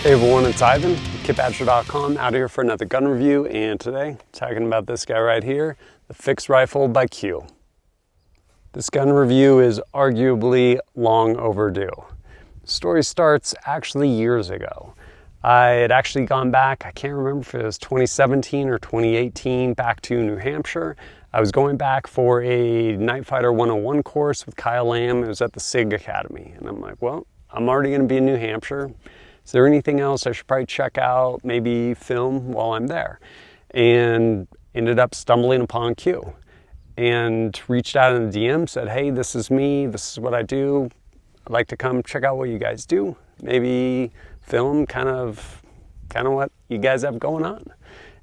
Hey everyone, it's Ivan, KitBadger.com, out here for another gun review, and today, talking about this guy right here, the fixed rifle by Q. This gun review is arguably long overdue. The story starts actually years ago. I had actually gone back, I can't remember if it was 2017 or 2018, back to New Hampshire. I was going back for a Night Fighter 101 course with Kyle Lamb. It was at the SIG Academy, and I'm like, well, I'm already going to be in New Hampshire. Is there anything else I should probably check out, maybe film while I'm there? And ended up stumbling upon Q and reached out in the DM, said, hey, this is me, this is what I do. I'd like to come check out what you guys do. Maybe film kind of what you guys have going on.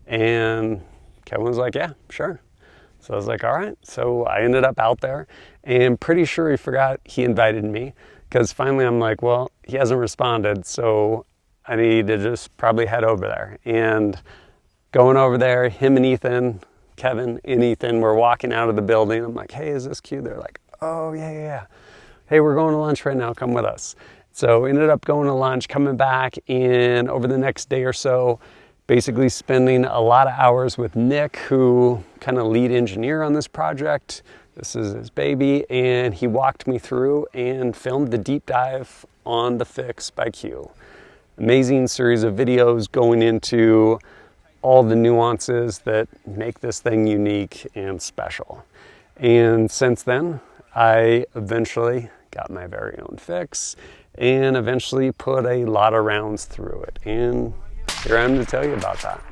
And Kevin was like, yeah, sure. So I was like, all right. So I ended up out there, and pretty sure he forgot he invited me, because finally I'm like, well, he hasn't responded, so I need to just probably head over there. And going over there, him and Ethan, Kevin and Ethan were walking out of the building. I'm like, hey, is this Q? They're like, oh, yeah. Hey, we're going to lunch right now, come with us. So ended up going to lunch, coming back, and over the next day or so, basically spending a lot of hours with Nick, who kind of lead engineer on this project. This is his baby, and he walked me through and filmed the deep dive on the fix by Q. Amazing series of videos going into all the nuances that make this thing unique and special. And since then, I eventually got my very own fix and eventually put a lot of rounds through it. And here I am to tell you about that.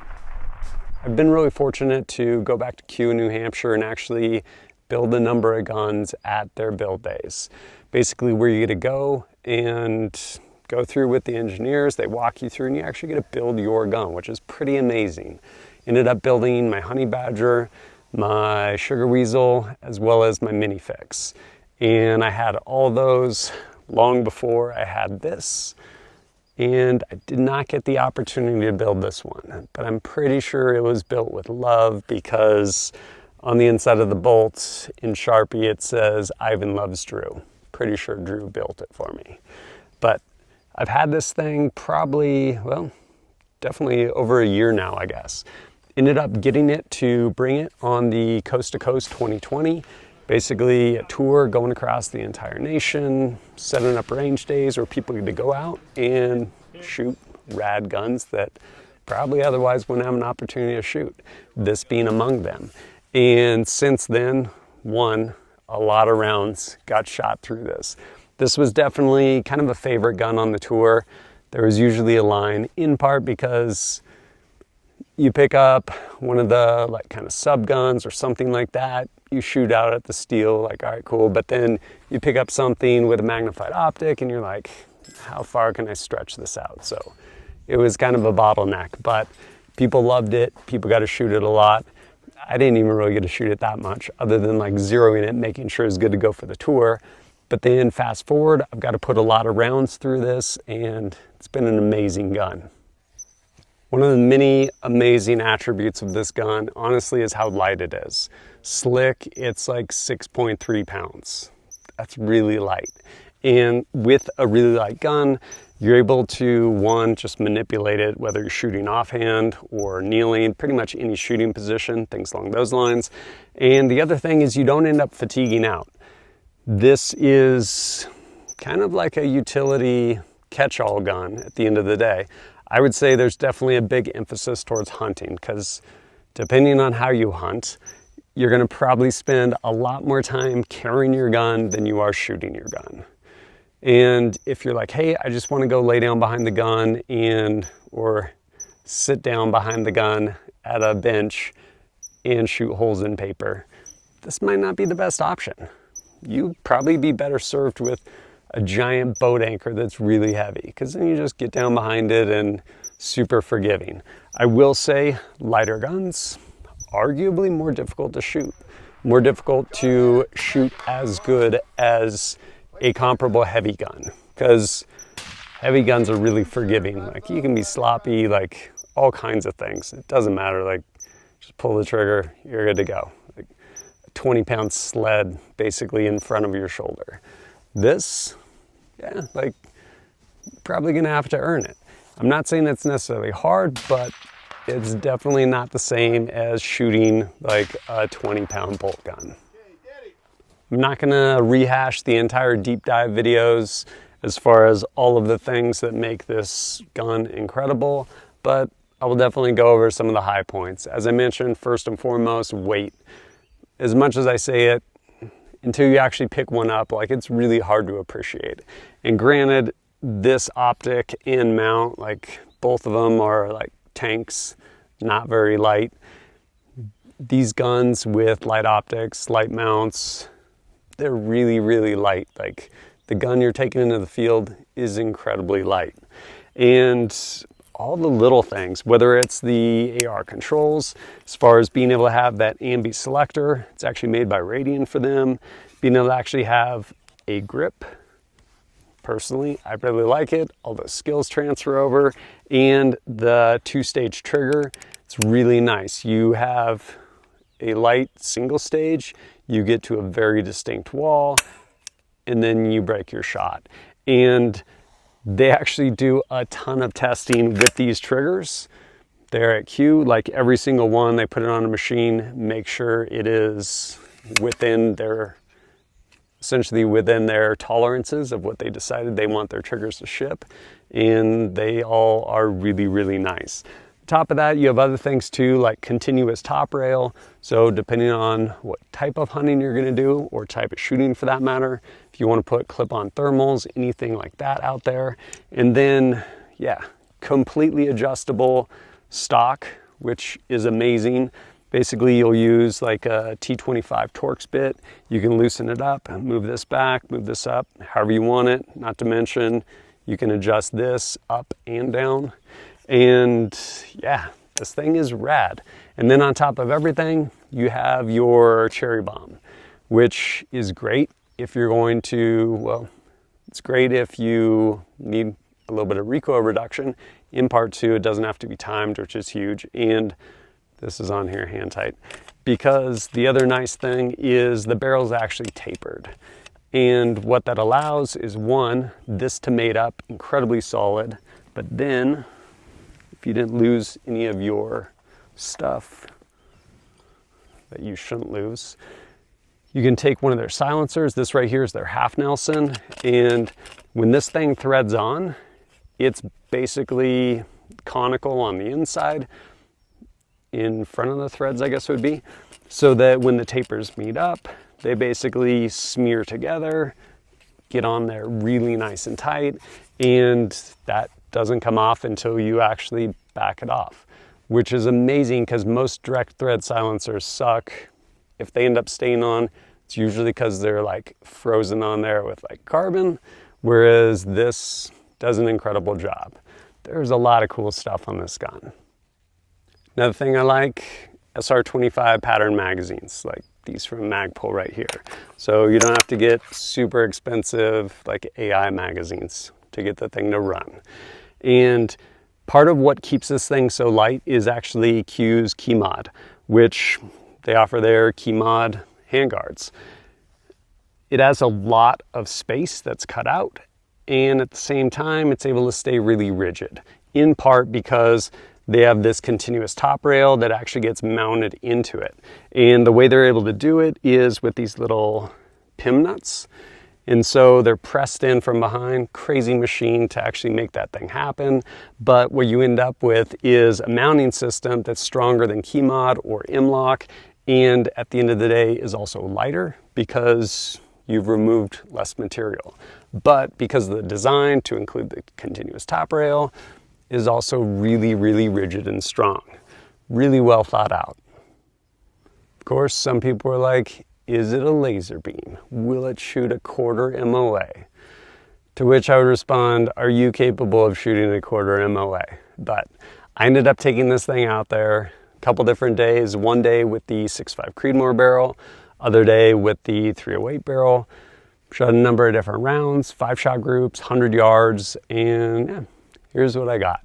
I've been really fortunate to go back to Q in New Hampshire and actually build a number of guns at their build days. Basically where you get to go and go through with the engineers, they walk you through, and you actually get to build your gun, which is pretty amazing. Ended up building my Honey Badger, my Sugar Weasel, as well as my Mini Fix. And I had all those long before I had this. And I did not get the opportunity to build this one, but I'm pretty sure it was built with love, because on the inside of the bolt in Sharpie, it says, Ivan loves Drew. Pretty sure Drew built it for me. But I've had this thing probably, well, definitely over a year now, I guess. Ended up getting it to bring it on the Coast to Coast 2020. Basically a tour going across the entire nation, setting up range days where people get to go out and shoot rad guns that probably otherwise wouldn't have an opportunity to shoot, this being among them. And since then, a lot of rounds got shot through this. This was definitely kind of a favorite gun on the tour. There was usually a line, in part because you pick up one of the like kind of sub guns or something like that, you shoot out at the steel, like, all right, cool. But then you pick up something with a magnified optic and you're like, how far can I stretch this out? So it was kind of a bottleneck, but people loved it. People got to shoot it a lot. I didn't even really get to shoot it that much, other than like zeroing it, making sure it's good to go for the tour. But then fast forward, I've got to put a lot of rounds through this, and it's been an amazing gun. One of the many amazing attributes of this gun, honestly, is how light it is. Slick, it's like 6.3 pounds. That's really light. And with a really light gun, you're able to, one, just manipulate it, whether you're shooting offhand or kneeling, pretty much any shooting position, things along those lines. And the other thing is you don't end up fatiguing out. This is kind of like a utility catch-all gun at the end of the day. I would say there's definitely a big emphasis towards hunting, because depending on how you hunt, you're going to probably spend a lot more time carrying your gun than you are shooting your gun. And if you're like, hey, I just want to go lay down behind the gun or sit down behind the gun at a bench and shoot holes in paper, this might not be the best option. You'd probably be better served with a giant boat anchor that's really heavy, because then you just get down behind it and super forgiving. I will say lighter guns, arguably more difficult to shoot. More difficult to shoot as good as a comparable heavy gun, because heavy guns are really forgiving. Like, you can be sloppy, like all kinds of things. It doesn't matter, like just pull the trigger, you're good to go. Like a 20-pound sled basically in front of your shoulder. This, yeah, like probably gonna have to earn it. I'm not saying it's necessarily hard, but it's definitely not the same as shooting like a 20-pound bolt gun. I'm not gonna rehash the entire deep dive videos as far as all of the things that make this gun incredible, but I will definitely go over some of the high points. As I mentioned, first and foremost, weight. As much as I say it, until you actually pick one up, like, it's really hard to appreciate. And granted, this optic and mount, like, both of them are like tanks, not very light. These guns with light optics, light mounts, they're really, really light. Like, the gun you're taking into the field is incredibly light. And all the little things, whether it's the AR controls, as far as being able to have that ambi selector, it's actually made by Radian for them, being able to actually have a grip. Personally, I really like it. All the skills transfer over, and the 2-stage trigger, it's really nice. You have a light single stage, you get to a very distinct wall, and then you break your shot. And they actually do a ton of testing with these triggers. They're at Q, like every single one, they put it on a machine, make sure it is within their, essentially within their tolerances of what they decided they want their triggers to ship. And they all are really, really nice. Top of that, you have other things too, like continuous top rail. So depending on what type of hunting you're gonna do, or type of shooting for that matter, if you wanna put clip-on thermals, anything like that out there. And then, yeah, completely adjustable stock, which is amazing. Basically, you'll use like a T25 Torx bit. You can loosen it up, move this back, move this up, however you want it. Not to mention, you can adjust this up and down. And yeah, this thing is rad. And then on top of everything, you have your cherry bomb, which is great if you're going to, well, it's great if you need a little bit of recoil reduction. In part two, it doesn't have to be timed, which is huge. And this is on here hand tight, because the other nice thing is the barrel's actually tapered. And what that allows is, one, this to mate up incredibly solid, but then if you didn't lose any of your stuff that you shouldn't lose, you can take one of their silencers. This right here is their half Nelson. And when this thing threads on, it's basically conical on the inside, in front of the threads, I guess it would be, so that when the tapers meet up, they basically smear together, get on there really nice and tight, and that doesn't come off until you actually back it off, which is amazing because most direct thread silencers suck. If they end up staying on, it's usually because they're like frozen on there with like carbon, whereas this does an incredible job. There's a lot of cool stuff on this gun. Another thing I like, SR25 pattern magazines, like these from Magpul right here. So you don't have to get super expensive like AI magazines to get the thing to run. And part of what keeps this thing so light is actually Q's key mod, which they offer their key mod handguards. It has a lot of space that's cut out, and at the same time, it's able to stay really rigid, in part because they have this continuous top rail that actually gets mounted into it. And the way they're able to do it is with these little pin nuts. And so they're pressed in from behind, crazy machine to actually make that thing happen. But what you end up with is a mounting system that's stronger than key mod or M-LOK, and at the end of the day is also lighter because you've removed less material. But because of the design to include the continuous top rail, is also really, really rigid and strong. Really well thought out. Of course, some people are like, is it a laser beam? Will it shoot a quarter MOA? To which I would respond, are you capable of shooting a quarter MOA? But I ended up taking this thing out there a couple different days. One day with the 6.5 Creedmoor barrel, other day with the 308 barrel. Shot a number of different rounds, 5-shot groups, 100 yards, and yeah, here's what I got.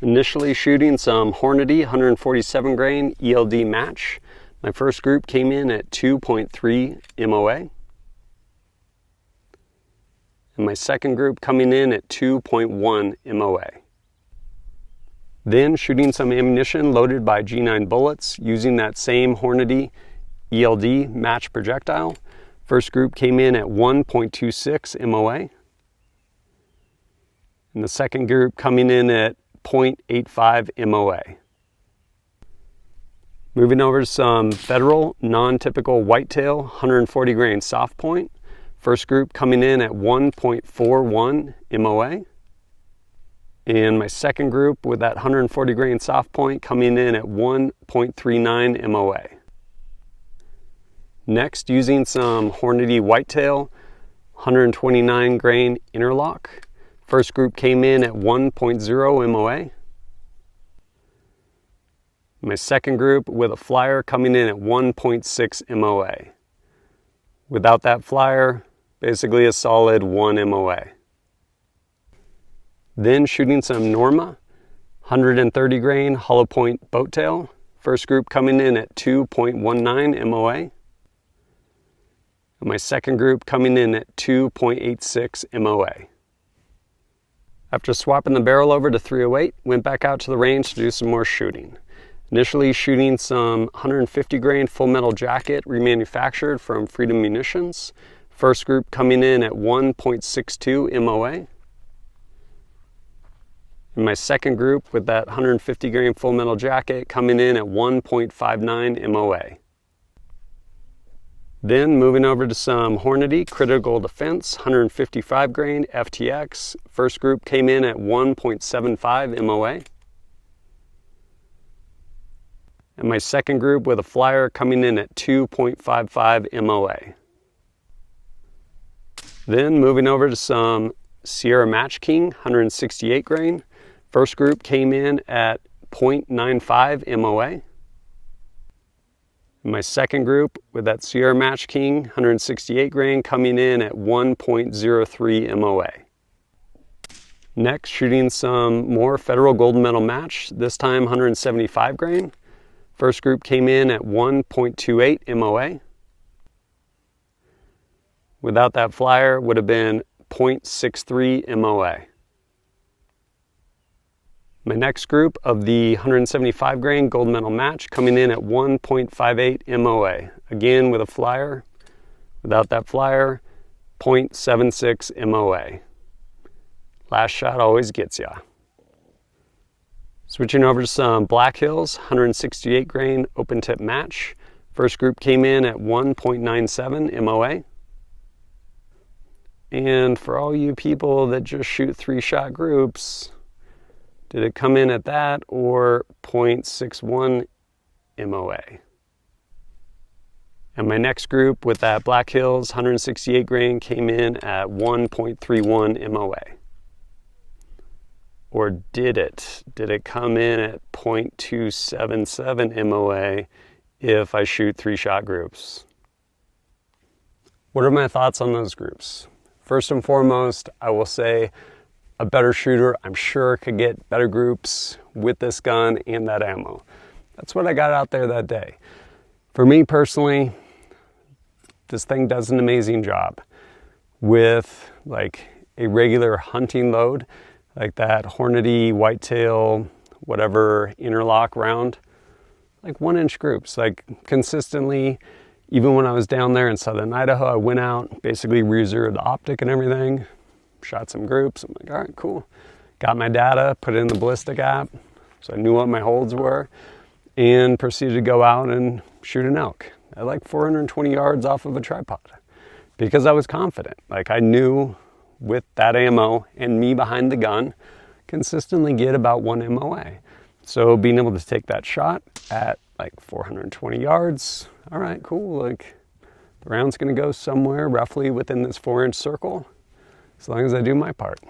Initially shooting some Hornady 147 grain ELD match. My first group came in at 2.3 MOA. And my second group coming in at 2.1 MOA. Then shooting some ammunition loaded by G9 bullets using that same Hornady ELD match projectile. First group came in at 1.26 MOA. And the second group coming in at 0.85 MOA. Moving over to some Federal non-typical whitetail 140 grain soft point. First group coming in at 1.41 MOA. And my second group with that 140 grain soft point coming in at 1.39 MOA. Next, using some Hornady whitetail 129 grain interlock. First group came in at 1.0 MOA. My second group with a flyer coming in at 1.6 MOA. Without that flyer, basically a solid 1 MOA. Then shooting some Norma 130 grain hollow point boat tail. First group coming in at 2.19 MOA. And my second group coming in at 2.86 MOA. After swapping the barrel over to 308, went back out to the range to do some more shooting. Initially shooting some 150 grain full metal jacket remanufactured from Freedom Munitions. First group coming in at 1.62 MOA. And my second group with that 150 grain full metal jacket coming in at 1.59 MOA. Then moving over to some Hornady Critical Defense 155 grain FTX. First group came in at 1.75 MOA. And my second group with a flyer coming in at 2.55 MOA. Then moving over to some Sierra Match King 168 grain. First group came in at 0.95 MOA. My second group with that Sierra Match King 168 grain coming in at 1.03 MOA. Next, shooting some more Federal Golden Medal match, this time 175 grain. First group came in at 1.28 MOA. Without that flyer, would have been 0.63 MOA. My next group of the 175 grain gold medal match coming in at 1.58 MOA. Again with a flyer. Without that flyer, 0.76 MOA. Last shot always gets ya. Switching over to some Black Hills 168 grain open tip match. First group came in at 1.97 MOA. And for all you people that just shoot 3-shot groups, did it come in at that or 0.61 MOA? And my next group with that Black Hills 168 grain came in at 1.31 MOA. Or did it? Did it come in at 0.277 MOA if I shoot 3-shot groups? What are my thoughts on those groups? First and foremost, I will say a better shooter, I'm sure, could get better groups with this gun and that ammo. That's what I got out there that day. For me personally, this thing does an amazing job with like a regular hunting load, like that Hornady whitetail, whatever interlock round, like 1-inch groups, like consistently. Even when I was down there in southern Idaho, I went out, basically re-zeroed the optic and everything, shot some groups. I'm like, all right, cool. Got my data, put it in the ballistic app, so I knew what my holds were, and proceeded to go out and shoot an elk at like 420 yards off of a tripod because I was confident. Like I knew with that ammo and me behind the gun, consistently get about 1 MOA. So being able to take that shot at like 420 yards, all right, cool. Like the round's gonna go somewhere roughly within this 4-inch circle, as long as I do my part.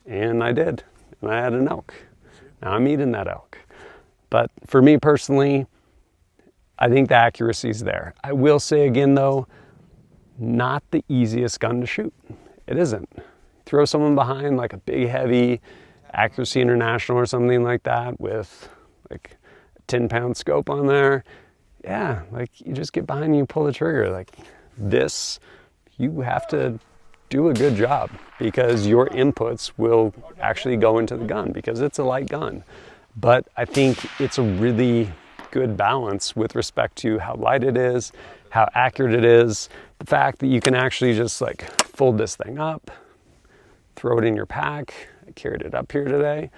And I did, and I had an elk. Now I'm eating that elk. But for me personally, I think the accuracy's there. I will say again though, not the easiest gun to shoot. It isn't. Throw someone behind like a big heavy Accuracy International or something like that with like a 10-pound scope on there. Yeah, like you just get behind and you pull the trigger. Like this, you have to do a good job because your inputs will actually go into the gun because it's a light gun. but I think it's a really good balance with respect to how light it is, how accurate it is, the fact that you can actually just like fold this thing up, throw it in your pack. I carried it up here today.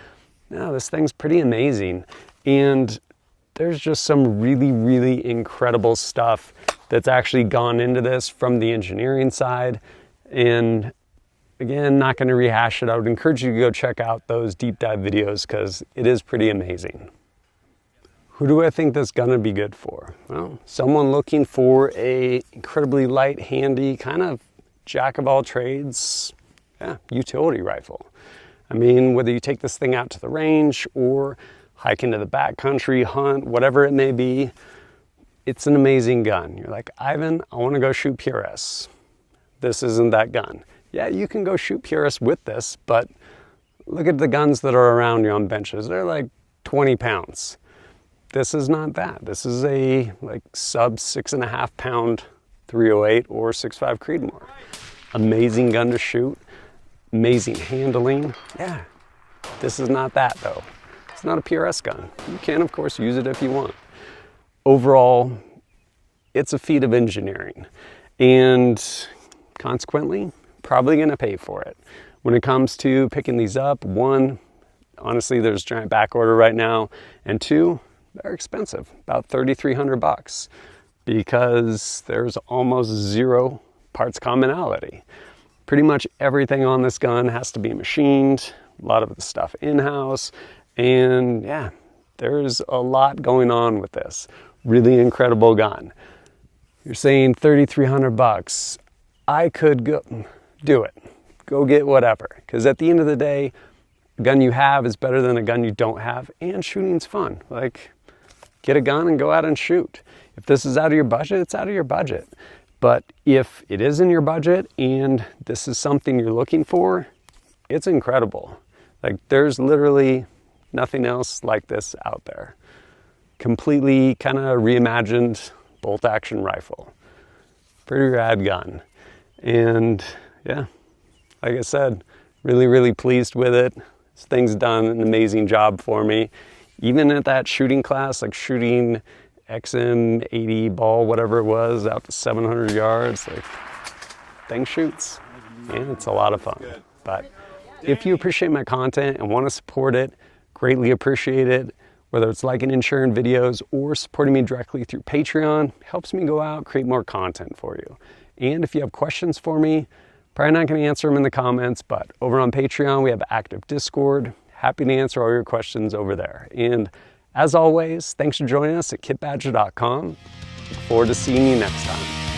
Now this thing's pretty amazing. And there's just some really, really incredible stuff that's actually gone into this from the engineering side. And again, not going to rehash it. I would encourage you to go check out those deep dive videos because it is pretty amazing. Who do I think that's going to be good for? Well, someone looking for a incredibly light, handy, kind of jack of all trades, utility rifle. I mean, whether you take this thing out to the range or hike into the backcountry, hunt, whatever it may be, it's an amazing gun. You're like, Ivan, I want to go shoot PRS. This isn't that gun. Yeah, you can go shoot PRS with this, but look at the guns that are around you on benches. They're like 20 pounds. This is not that. This is a like sub 6.5 pound 308 or 6.5 Creedmoor. Amazing gun to shoot, amazing handling. Yeah, this is not that though. It's not a PRS gun. You can of course use it if you want. Overall, it's a feat of engineering and consequently, probably gonna pay for it. When it comes to picking these up, one, honestly, there's giant back order right now, and two, they're expensive, about $3,300 because there's almost zero parts commonality. Pretty much everything on this gun has to be machined, a lot of the stuff in-house, and yeah, there's a lot going on with this. Really incredible gun. You're saying $3,300. I could go do it. Go get whatever. Because at the end of the day, a gun you have is better than a gun you don't have, and shooting's fun. Like, get a gun and go out and shoot. If this is out of your budget, it's out of your budget. But if it is in your budget and this is something you're looking for, it's incredible. Like, there's literally nothing else like this out there. Completely kind of reimagined bolt action rifle. Pretty rad gun. And yeah, like I said, really, really pleased with it. This thing's done an amazing job for me. Even at that shooting class, like shooting XM 80 ball, whatever it was, out to 700 yards, like, thing shoots. And it's a lot of fun. But if you appreciate my content and want to support it, greatly appreciate it. Whether it's liking and sharing videos or supporting me directly through Patreon, helps me go out, create more content for you. And if you have questions for me, probably not going to answer them in the comments, but over on Patreon, we have active Discord. Happy to answer all your questions over there. And as always, thanks for joining us at kitbadger.com. Look forward to seeing you next time.